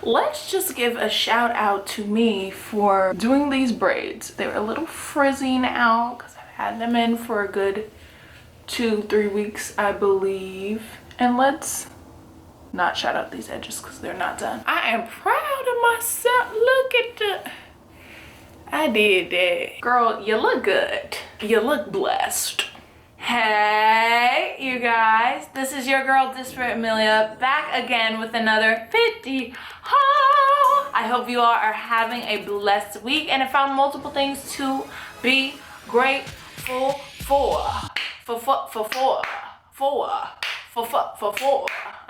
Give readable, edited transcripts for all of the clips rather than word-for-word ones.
Let's just give a shout out to me for doing these braids. They were a little frizzy now because I've had them in for a good 2-3 weeks, I believe. And let's not shout out these edges because they're not done. I am proud of myself. Look at the, I did that. Girl, you look good. You look blessed. Hey, you guys. This is your girl, Disparate Amelia, back again with another 50 haul. I hope you all are having a blessed week and have found multiple things to be grateful for.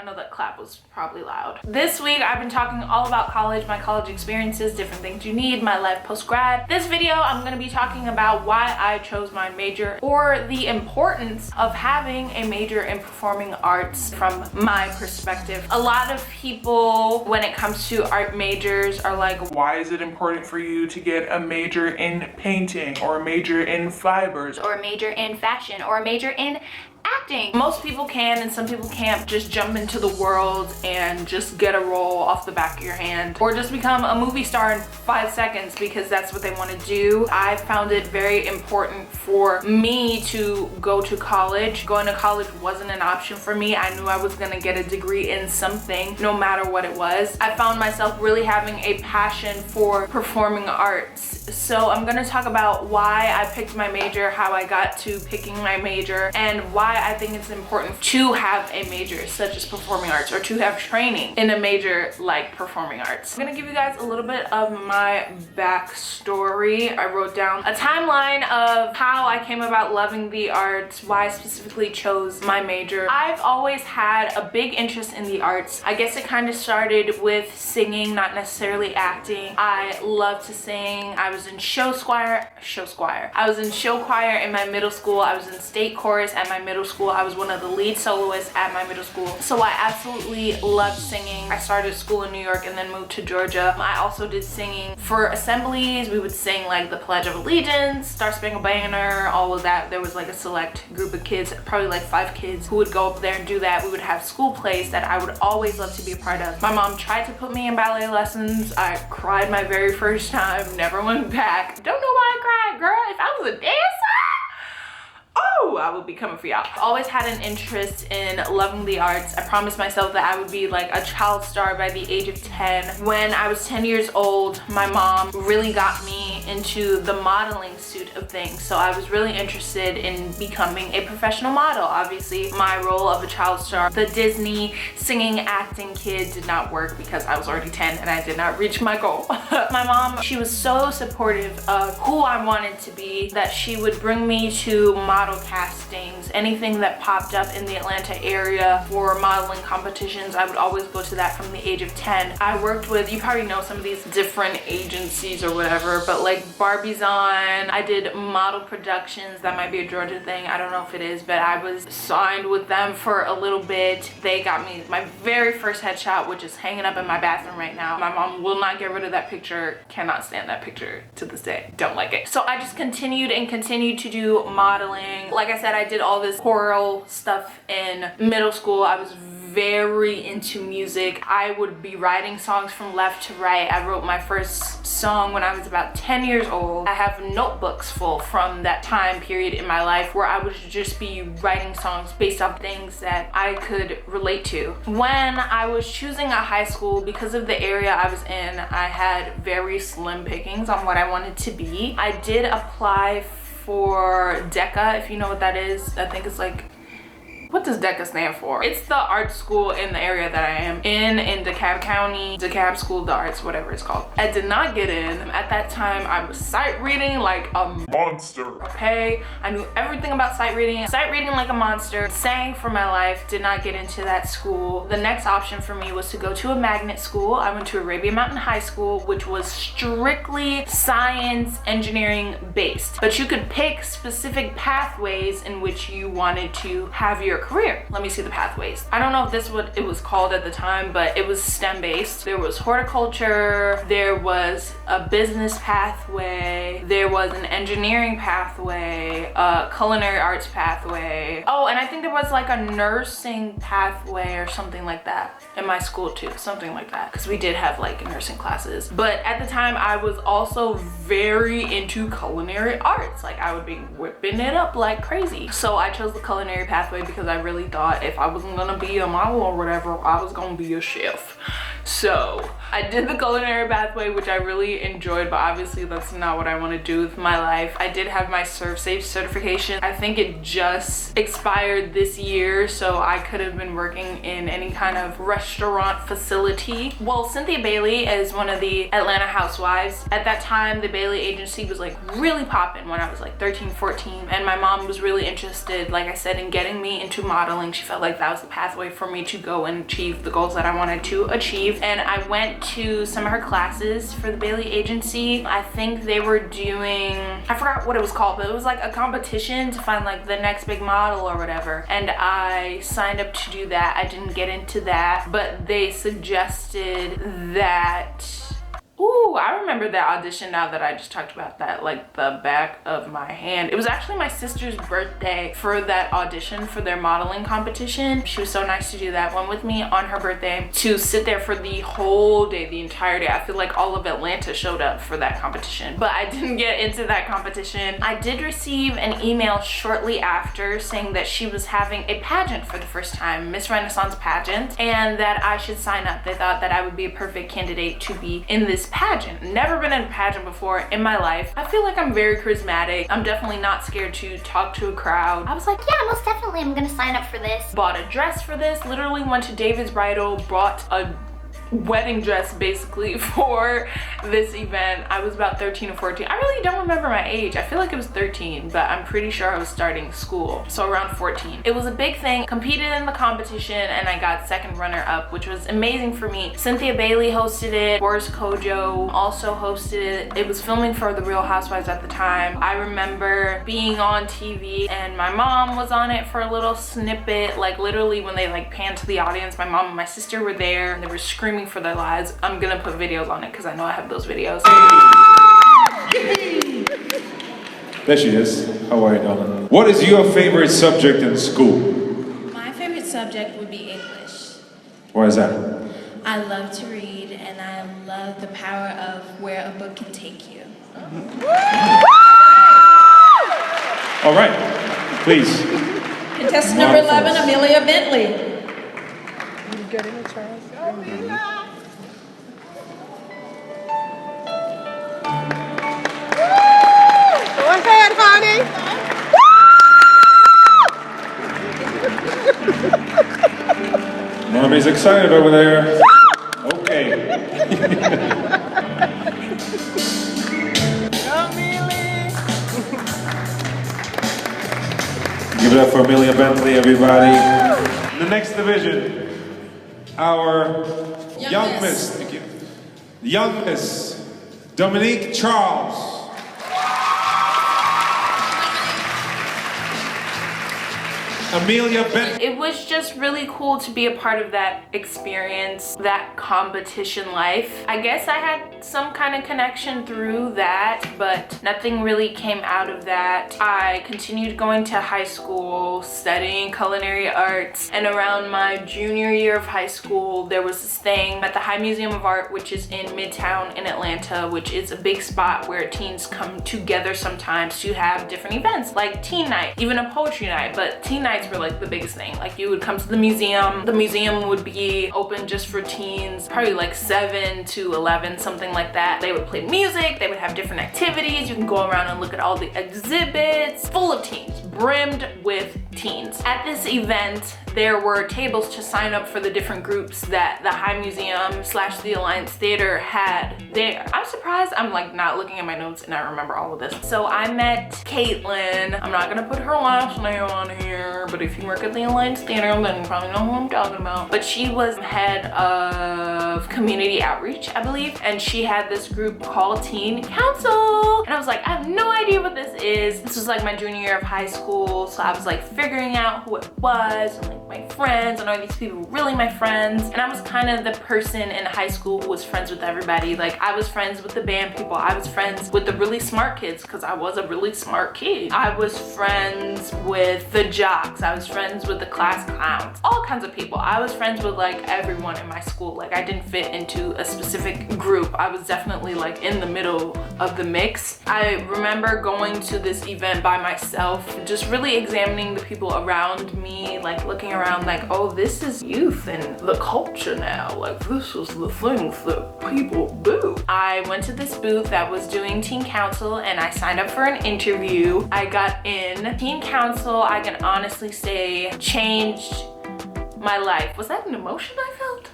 I know that clap was probably loud. This week I've been talking all about college, my college experiences, different things you need, my life post-grad. This video I'm going to be talking about why I chose my major, or the importance of having a major in performing arts from my perspective. A lot of people when it comes to art majors are like, why is it important for you to get a major in painting or a major in fibers or a major in fashion or a major in acting? Most people can and some people can't just jump into the world and just get a role off the back of your hand or just become a movie star in 5 seconds because that's what they want to do. I found it very important for me to go to college. Going to college wasn't an option for me. I knew I was going to get a degree in something no matter what it was. I found myself really having a passion for performing arts. So I'm going to talk about why I picked my major, how I got to picking my major, and why I think it's important to have a major such as performing arts or to have training in a major like performing arts. I'm gonna give you guys a little bit of my backstory. I wrote down a timeline of how I came about loving the arts, why I specifically chose my major. I've always had a big interest in the arts. I guess it kind of started with singing, not necessarily acting. I love to sing. I was in show choir. I was in show choir in my middle school. I was in state chorus at my middle school. I was one of the lead soloists at my middle school. So I absolutely loved singing. I started school in New York and then moved to Georgia. I also did singing for assemblies. We would sing like the Pledge of Allegiance, Star Spangled Banner, all of that. There was like a select group of kids, probably like 5 kids, who would go up there and do that. We would have school plays that I would always love to be a part of. My mom tried to put me in ballet lessons. I cried my very first time, never went back. Don't know why I cried, girl. If I was a dancer, oh, I would be coming for y'all. I always had an interest in loving the arts. I promised myself that I would be like a child star by the age of 10. When I was 10 years old, my mom really got me into the modeling suit of things. So I was really interested in becoming a professional model. Obviously, my role of a child star, the Disney singing, acting kid, did not work because I was already 10 and I did not reach my goal. My mom, she was so supportive of who I wanted to be that she would bring me to model castings, anything that popped up in the Atlanta area for modeling competitions. I would always go to that from the age of 10. I worked with, you probably know some of these different agencies or whatever, but like Barbie's On. I did model productions. That might be a Georgia thing. I don't know if it is, but I was signed with them for a little bit. They got me my very first headshot, which is hanging up in my bathroom right now. My mom will not get rid of that picture. Cannot stand that picture to this day. Don't like it. So I just continued to do modeling. Like I said, I did all this choral stuff in middle school. I was very into music. I would be writing songs from left to right. I wrote my first song when I was about 10 years old. I have notebooks full from that time period in my life where I would just be writing songs based off things that I could relate to. When I was choosing a high school, because of the area I was in, I had very slim pickings on what I wanted to be. I did apply for DECA, if you know what that is. I think it's like, what does DECA stand for? It's the art school in the area that I am in DeKalb County, DeKalb School of the Arts, whatever it's called. I did not get in. At that time, I was sight reading like a monster, okay? I knew everything about sight reading like a monster, sang for my life, did not get into that school. The next option for me was to go to a magnet school. I went to Arabian Mountain High School, which was strictly science, engineering based, but you could pick specific pathways in which you wanted to have your your career. Let me see the pathways. I don't know if this is what it was called at the time, but it was STEM based. There was horticulture, there was a business pathway, there was an engineering pathway, a culinary arts pathway. Oh, and I think there was like a nursing pathway or something like that in my school too, something like that, because we did have like nursing classes. But at the time I was also very into culinary arts. Like I would be whipping it up like crazy. So I chose the culinary pathway because I really thought if I wasn't gonna be a model or whatever, I was gonna be a chef. So I did the culinary pathway, which I really enjoyed, but obviously that's not what I want to do with my life. I did have my ServSafe certification. I think it just expired this year, so I could have been working in any kind of restaurant facility. Well, Cynthia Bailey is one of the Atlanta housewives. At that time, the Bailey agency was like really popping when I was like 13, 14, and my mom was really interested, like I said, in getting me into modeling. She felt like that was the pathway for me to go and achieve the goals that I wanted to achieve. And I went to some of her classes for the Bailey agency. I think they were doing, I forgot what it was called, but it was like a competition to find like the next big model or whatever. And I signed up to do that. I didn't get into that, but they suggested that, ooh, I remember that audition now that I just talked about that, like the back of my hand. It was actually my sister's birthday for that audition for their modeling competition. She was so nice to do that one with me on her birthday, to sit there for the whole day, the entire day. I feel like all of Atlanta showed up for that competition, but I didn't get into that competition. I did receive an email shortly after saying that she was having a pageant for the first time, Miss Renaissance pageant, and that I should sign up. They thought that I would be a perfect candidate to be in this pageant. Never been in a pageant before in my life. I feel like I'm very charismatic. I'm definitely not scared to talk to a crowd. I was like, yeah, most definitely I'm gonna sign up for this. Bought a dress for this, literally went to David's Bridal, brought a wedding dress basically for this event. I was about 13 or 14. I really don't remember my age. I feel like it was 13, but I'm pretty sure I was starting school, so around 14. It was a big thing. Competed in the competition and I got second runner up, which was amazing for me. Cynthia Bailey hosted it. Boris Kojo also hosted it. It was filming for The Real Housewives at the time. I remember being on TV and my mom was on it for a little snippet. Like literally when they like panned to the audience, my mom and my sister were there and they were screaming for their lives. I'm gonna put videos on it because I know I have those videos. There she is. How are you, Donna? What is your favorite subject in school? My favorite subject would be English. Why is that? I love to read and I love the power of where a book can take you. All right, please. Contestant number 11, Amelia Bentley. Go ahead, honey. Mommy's excited over there. Okay. Give it up for Amelia Bentley, everybody. In the next division, our young Miss, thank you. Young Miss Dominique Charles. Amelia Bentley. It was just really cool to be a part of that experience, that competition life. I guess I had some kind of connection through that, but nothing really came out of that. I continued going to high school, studying culinary arts, and around my junior year of high school, there was this thing at the High Museum of Art, which is in Midtown in Atlanta, which is a big spot where teens come together sometimes to have different events, like teen night, even a poetry night, but teen nights were like the biggest thing. Like you would come to the museum would be open just for teens, probably like 7 to 11, something like that. They would play music, they would have different activities. You can go around and look at all the exhibits, full of teens, brimmed with teens. At this event, there were tables to sign up for the different groups that the High Museum / the Alliance Theater had there. I'm surprised I'm like not looking at my notes and I remember all of this. So I met Caitlin. I'm not gonna put her last name on here, but if you work at the Alliance Theater, then you probably know who I'm talking about. But she was head of community outreach, I believe, and she had this group called Teen Council. And I was like, I have no idea what this is. This was like my junior year of high school, so I was like figuring figuring out who it was and like my friends, and are these people really my friends? And I was kind of the person in high school who was friends with everybody. Like I was friends with the band people, I was friends with the really smart kids because I was a really smart kid. I was friends with the jocks, I was friends with the class clowns, all kinds of people. I was friends with like everyone in my school. Like I didn't fit into a specific group. I was definitely like in the middle of the mix. I remember going to this event by myself, just really examining the people around me, like looking around like, oh, this is youth and the culture now. Like this is the things that people do. I went to this booth that was doing teen council and I signed up for an interview. I got in. Teen council, I can honestly say, changed my life. Was that an emotion I felt?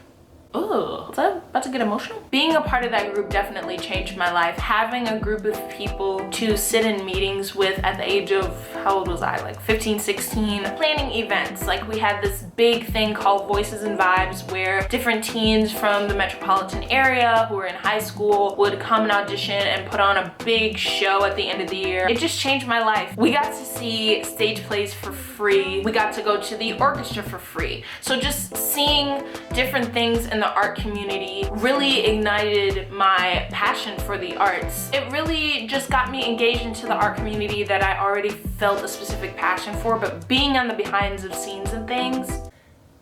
Oh, was I about to get emotional? Being a part of that group definitely changed my life. Having a group of people to sit in meetings with at the age of, how old was I? Like 15, 16. Planning events. Like we had this big thing called Voices and Vibes where different teens from the metropolitan area who were in high school would come and audition and put on a big show at the end of the year. It just changed my life. We got to see stage plays for free. We got to go to the orchestra for free. So just seeing different things in the art community really ignited my passion for the arts. It really just got me engaged into the art community that I already felt a specific passion for, but being on the behinds of scenes and things,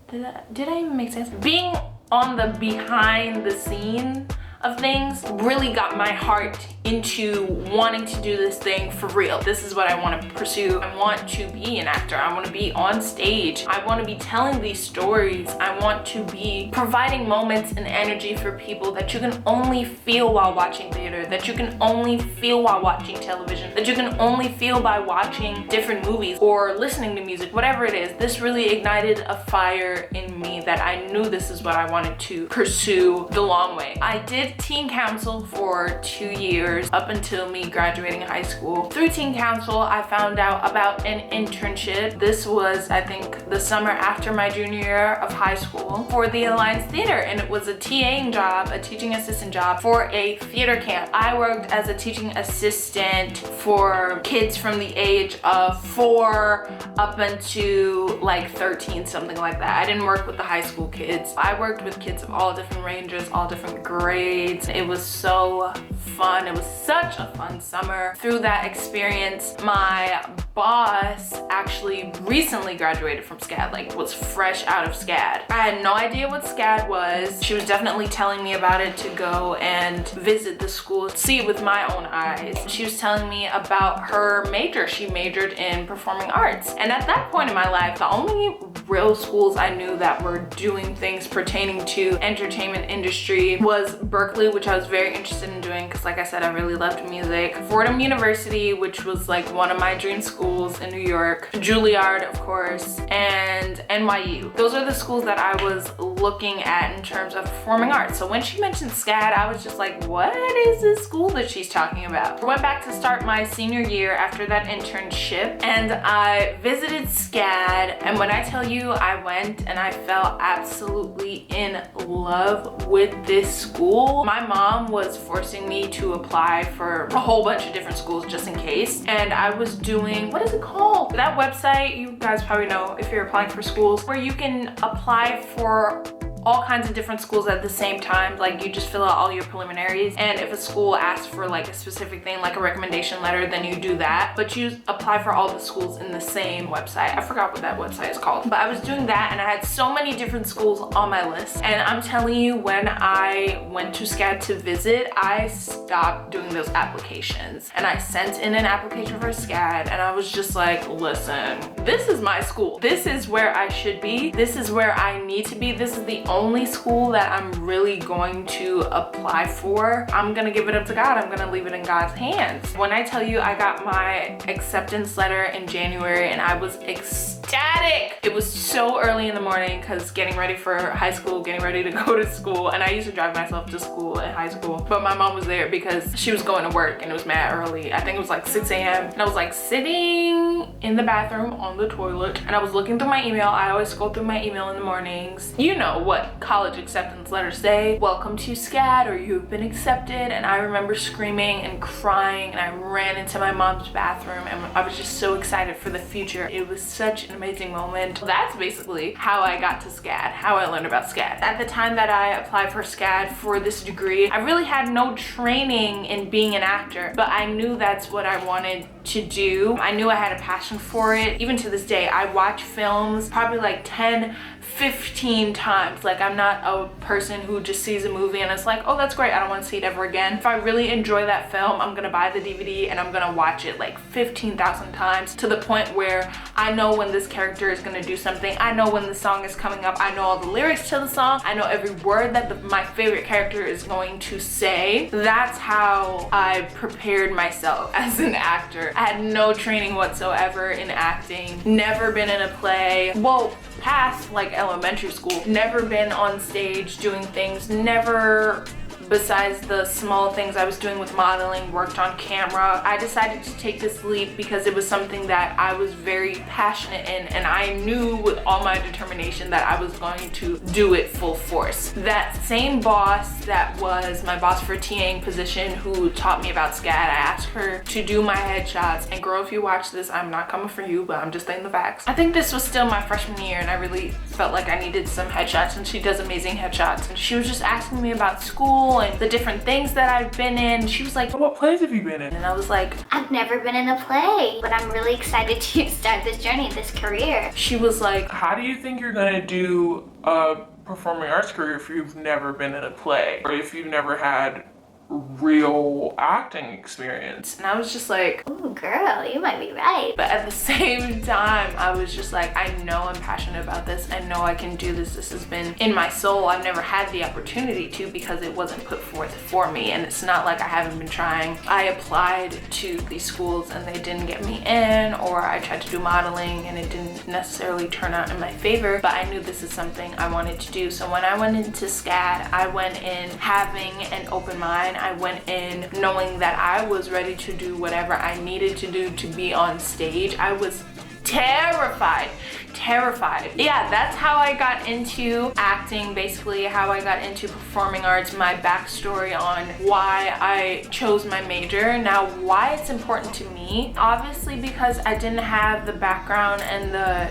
did I even make sense? Being on the behind the scene of things really got my heart into wanting to do this thing for real. This is what I want to pursue. I want to be an actor. I want to be on stage. I want to be telling these stories. I want to be providing moments and energy for people that you can only feel while watching theater, that you can only feel while watching television, that you can only feel by watching different movies or listening to music, whatever it is. This really ignited a fire in me that I knew this is what I wanted to pursue the long way. I did teen council for 2 years up until me graduating high school. Through teen council, I found out about an internship. This was, I think, the summer after my junior year of high school for the Alliance Theater, and it was a TAing job, a teaching assistant job for a theater camp. I worked as a teaching assistant for kids from the age of 4 up until like 13, something like that. I didn't work with the high school kids. I worked with kids of all different ranges, all different grades. It was so fun. It was such a fun summer. Through that experience, my boss actually recently graduated from SCAD, like was fresh out of SCAD. I had no idea what SCAD was. She was definitely telling me about it to go and visit the school, see it with my own eyes. She was telling me about her major. She majored in performing arts. And at that point in my life, the only real schools I knew that were doing things pertaining to entertainment industry was Berkeley, which I was very interested in doing because, like I said, I really loved music. Fordham University, which was like one of my dream schools in New York. Juilliard, of course, and NYU. Those are the schools that I was looking at in terms of performing arts. So when she mentioned SCAD, I was just like, what is this school that she's talking about? I went back to start my senior year after that internship, and I visited SCAD, and when I tell you, I went and I fell absolutely in love with this school. My mom was forcing me to apply for a whole bunch of different schools just in case, and I was doing, what is it called? That website, you guys probably know if you're applying for schools, where you can apply for all kinds of different schools at the same time. Like you just fill out all your preliminaries, and if a school asks for like a specific thing, like a recommendation letter, then you do that, but you apply for all the schools in the same website. I forgot what that website is called, but I was doing that, and I had so many different schools on my list. And I'm telling you, when I went to SCAD to visit, I stopped doing those applications, and I sent in an application for SCAD, and I was just like, listen, this is my school. This is where I should be. This is where I need to be. This is the only school that I'm really going to apply for. I'm gonna give it up to God. I'm gonna leave it in God's hands. When I tell you I got my acceptance letter in January, and I was ecstatic. It was so early in the morning because getting ready for high school, getting ready to go to school, and I used to drive myself to school in high school, but my mom was there because she was going to work, and it was mad early. I think it was like 6 a.m. and I was like sitting in the bathroom on the toilet, and I was looking through my email. I always go through my email in the mornings. You know what college acceptance letters say, welcome to SCAD, or you've been accepted. And I remember screaming and crying, and I ran into my mom's bathroom, and I was just so excited for the future. It was such an amazing moment. That's basically how I got to SCAD, how I learned about SCAD. At the time that I applied for SCAD for this degree, I really had no training in being an actor, but I knew that's what I wanted to do. I knew I had a passion for it. Even to this day, I watch films probably like 10, 15 times. Like, I'm not a person who just sees a movie and it's like, oh, that's great, I don't want to see it ever again. If I really enjoy that film, I'm gonna buy the DVD and I'm gonna watch it like 15,000 times, to the point where I know when this character is gonna do something. I know when the song is coming up. I know all the lyrics to the song. I know every word that my favorite character is going to say. That's how I prepared myself as an actor. I had no training whatsoever in acting, never been in a play. Well, past like elementary school, never been on stage doing things, never, besides the small things I was doing with modeling, worked on camera. I decided to take this leap because it was something that I was very passionate in, and I knew with all my determination that I was going to do it full force. That same boss that was my boss for TAing position, who taught me about SCAD, I asked her to do my headshots. And girl, if you watch this, I'm not coming for you, but I'm just saying the facts. I think this was still my freshman year and I really felt like I needed some headshots, and she does amazing headshots. And she was just asking me about school and the different things that I've been in. She was like, what plays have you been in? And I was like, I've never been in a play, but I'm really excited to start this journey, this career. She was like, how do you think you're gonna do a performing arts career if you've never been in a play, or if you've never had real acting experience? and I was just like, Ooh, girl, you might be right. but at the same time, I was just like, I know I'm passionate about this. I know I can do this. This has been in my soul. I've never had the opportunity to because it wasn't put forth for me. And it's not like I haven't been trying. I applied to these schools and they didn't get me in, or I tried to do modeling and it didn't necessarily turn out in my favor, but I knew this is something I wanted to do. So when I went into SCAD, I went in having an open mind. I went in knowing that I was ready to do whatever I needed to do to be on stage. I was terrified. Yeah, that's how I got into acting, basically how I got into performing arts, my backstory on why I chose my major. Now, why it's important to me, obviously because I didn't have the background and the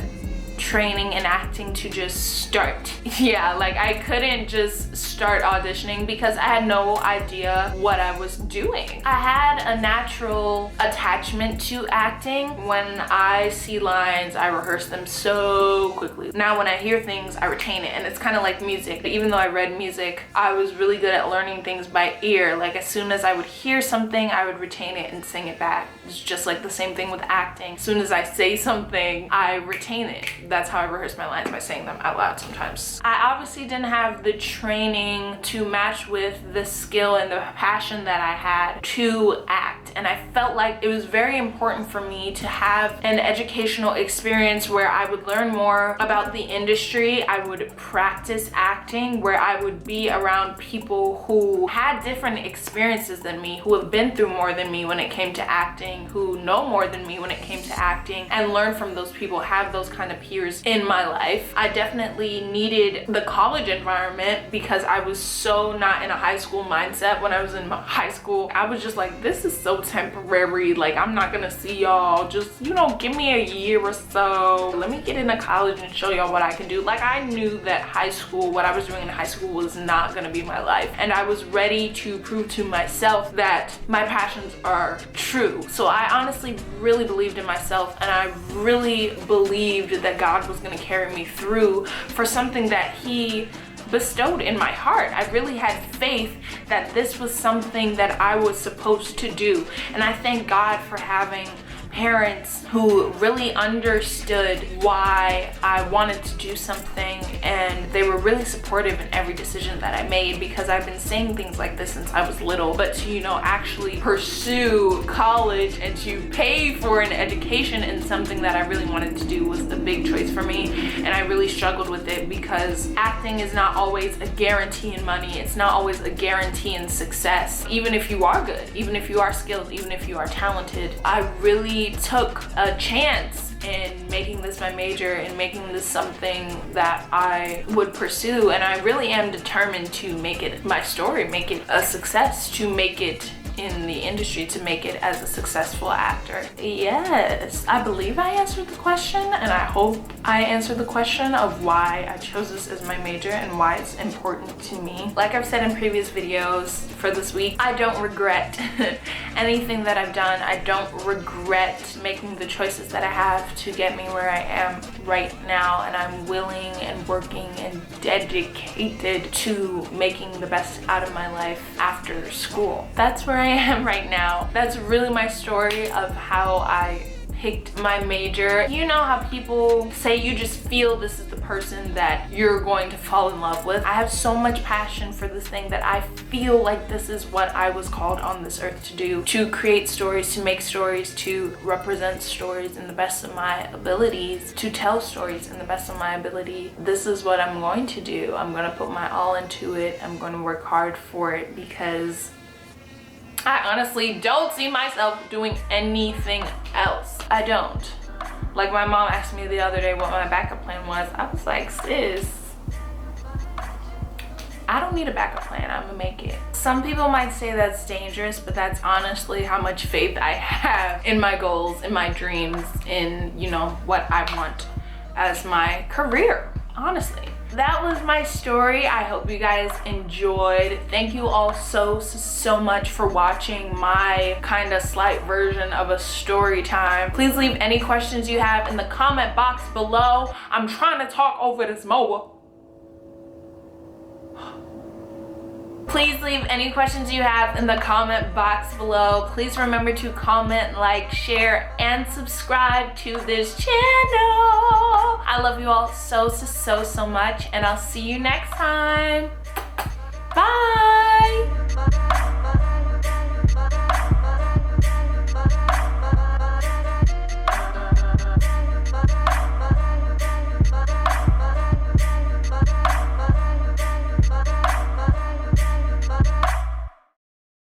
training in acting to just start. Yeah, like I couldn't just start auditioning because I had no idea what I was doing. I had a natural attachment to acting. When I see lines, I rehearse them so quickly. Now when I hear things, I retain it, and it's kind of like music. Even though I read music, I was really good at learning things by ear. Like as soon as I would hear something, I would retain it and sing it back. It's just like the same thing with acting. As soon as I say something, I retain it. That's how I rehearse my lines, by saying them out loud sometimes. I obviously didn't have the training to match with the skill and the passion that I had to act, and I felt like it was very important for me to have an educational experience where I would learn more about the industry. I would practice acting, where I would be around people who had different experiences than me, who have been through more than me when it came to acting, who know more than me when it came to acting, and learn from those people, have those kind of peers in my life. I definitely needed the college environment because I was so not in a high school mindset. When I was in high school, I was just like, this is so temporary. Like, I'm not gonna see y'all. Just, you know, give me a year or so. Let me get into college and show y'all what I can do. Like, I knew that high school, what I was doing in high school was not gonna be my life. And I was ready to prove to myself that my passions are true. So I honestly really believed in myself, and I really believed that God was going to carry me through for something that He bestowed in my heart. I really had faith that this was something that I was supposed to do, and I thank God for having parents who really understood why I wanted to do something, and they were really supportive in every decision that I made, because I've been saying things like this since I was little. But to, you know, actually pursue college and to pay for an education in something that I really wanted to do was a big choice for me, and I really struggled with it because acting is not always a guarantee in money. It's not always a guarantee in success. Even if you are good, even if you are skilled, even if you are talented, I really took a chance in making this my major and making this something that I would pursue, and I really am determined to make it my story, make it a success, to make it in the industry to make it as a successful actor? Yes, I believe I answered the question, and I hope I answered the question of why I chose this as my major and why it's important to me. Like I've said in previous videos for this week, I don't regret anything that I've done. I don't regret making the choices that I have to get me where I am right now, and I'm willing and working and dedicated to making the best out of my life after school. That's where I am right now. That's really my story of how I picked my major. You know how people say you just feel this is the person that you're going to fall in love with. I have so much passion for this thing that I feel like this is what I was called on this earth to do, to create stories, to make stories, to represent stories in the best of my abilities, to tell stories in the best of my ability. This is what I'm going to do. I'm going to put my all into it. I'm going to work hard for it because I honestly don't see myself doing anything else. I don't. Like my mom asked me the other day what my backup plan was. I was like, sis, I don't need a backup plan. I'm gonna make it. Some people might say that's dangerous, but that's honestly how much faith I have in my goals, in my dreams, in, you know, what I want as my career, honestly. That was my story. I hope you guys enjoyed. Thank you all so much for watching my kind of slight version of a story time. Please leave any questions you have in the comment box below. I'm trying to talk over this mower. Please leave any questions you have in the comment box below. Please remember to comment, like, share, and subscribe to this channel. I love you all so much, and I'll see you next time. Bye.